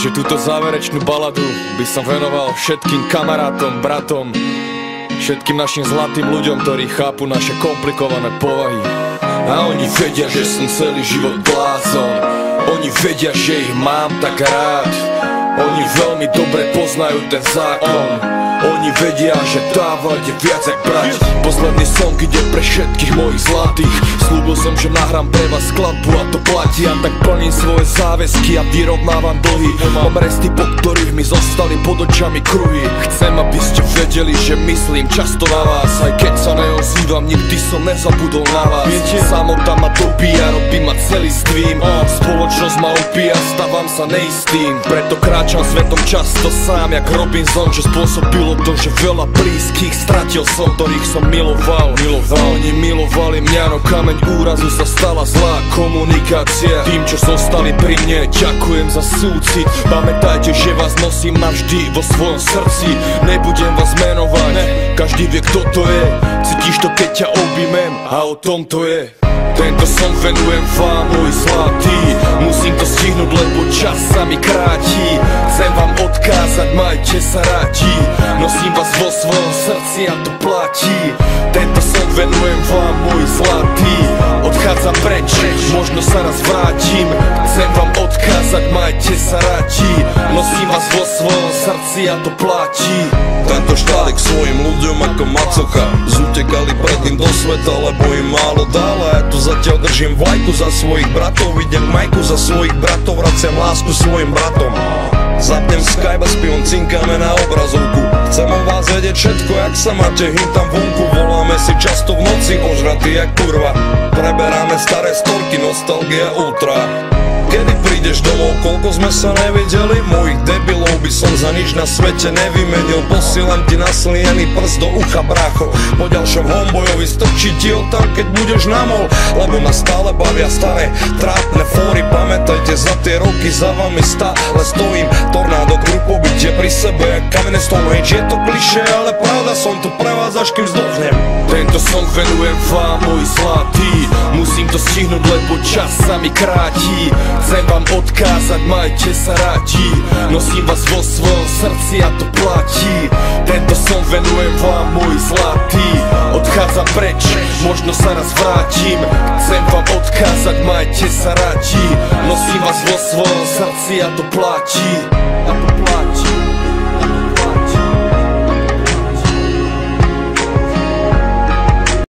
Takže túto záverečnú baladu by som venoval všetkým kamarátom, bratom, všetkým našim zlatým ľuďom, ktorí chápu naše komplikované povahy. A oni vedia, že som celý život blázon. Oni vedia, že ich mám tak rád. Oni veľmi dobre poznajú ten zákon. Oni vedia, že dávať je viac jak brať. Posledný song ide pre všetkých mojich zlatých. Slúbil som, že nahrám pre vás skladbu a to platí. A tak plním svoje záväzky a vyrovnávam dlhy. Mám resty, po ktorých mi zostali pod očami kruhy. Chcem, aby ste vedeli, že myslím často na vás. Aj keď sa neozývam, nikdy som nezabudol na vás. Samota ma dobíja, robí ma celistvým. Spoločnosť ma opíja, stávam sa neistým. Preto kráčam svetom často sám jak Robinson, čo spôsobilo to, že veľa blízkych stratil som, ktorých som miloval. Oni milovali mňa, no kameň úrazu sa stala zlá komunikácia. Tým, čo zostali pri mne, ďakujem za súcit. Pamätajte, že vás nosím navždy vo svojom srdci. Nebudem vás menovať, každý vie, kto to je. Cítiš to, keď ťa objímem, a o tom to je. Tento song venujem vám, môj zlatý. Musím to stihnúť, lebo čas sa mi kráti. Chcem vám odkázať, majte sa radi. Nosím vás vo svojom srdci a to platí. Tento song venujem vám, môj zlatý. Odchádzam preč, možno sa raz vrátim. Chcem vám odkázať, majte sa radi. Nosím vás vo svojom srdci a to platí. Tento štát k svojim ľuďom ako macocha zutekali pred ním do sveta, lebo im málo dal. A ja tu zatiaľ držím vlajku za svojich bratov. Idem majku za svojich bratov, vraciam lásku svojim bratom. Zapnem Skype a s pivom cinkáme na obrazovku. Chcem o vás vedieť všetko, jak sa máte, hým tam vonku. Voláme si často v noci, ožratý jak kurva. Preberáme staré storky, nostalgia ultra. Kedy prídeš domov, koľko sme sa nevideli? Mojich debilov by som za nič na svete nevymenil. Posielam ti nasliený prst do ucha, brácho. Po ďalšom homebojovi strčí ti ho tam, keď budeš na mol. Lebo ma stále bavia staré trápne fóry. Pamätajte, za tie roky za vami stále stojím. Tornádo grupo bytie pri sebe jak kamene Stonehenge. Je to klišé, ale pravda, som tu pre vás, až kým zdохnem. Tento song venujem vám, môj zlatý. Musím to stihnúť, lebo čas sa mi kráti. Chcem vám odkázať, majte sa radi. Nosím vás vo svojom srdci a to platí. Tento song venujem vám, môj zlatý. Odchádzam preč, možno sa raz vrátim. Chcem vám odkázať, majte sa radi. Nosím vás vo svojom srdci a to platí. A to platí.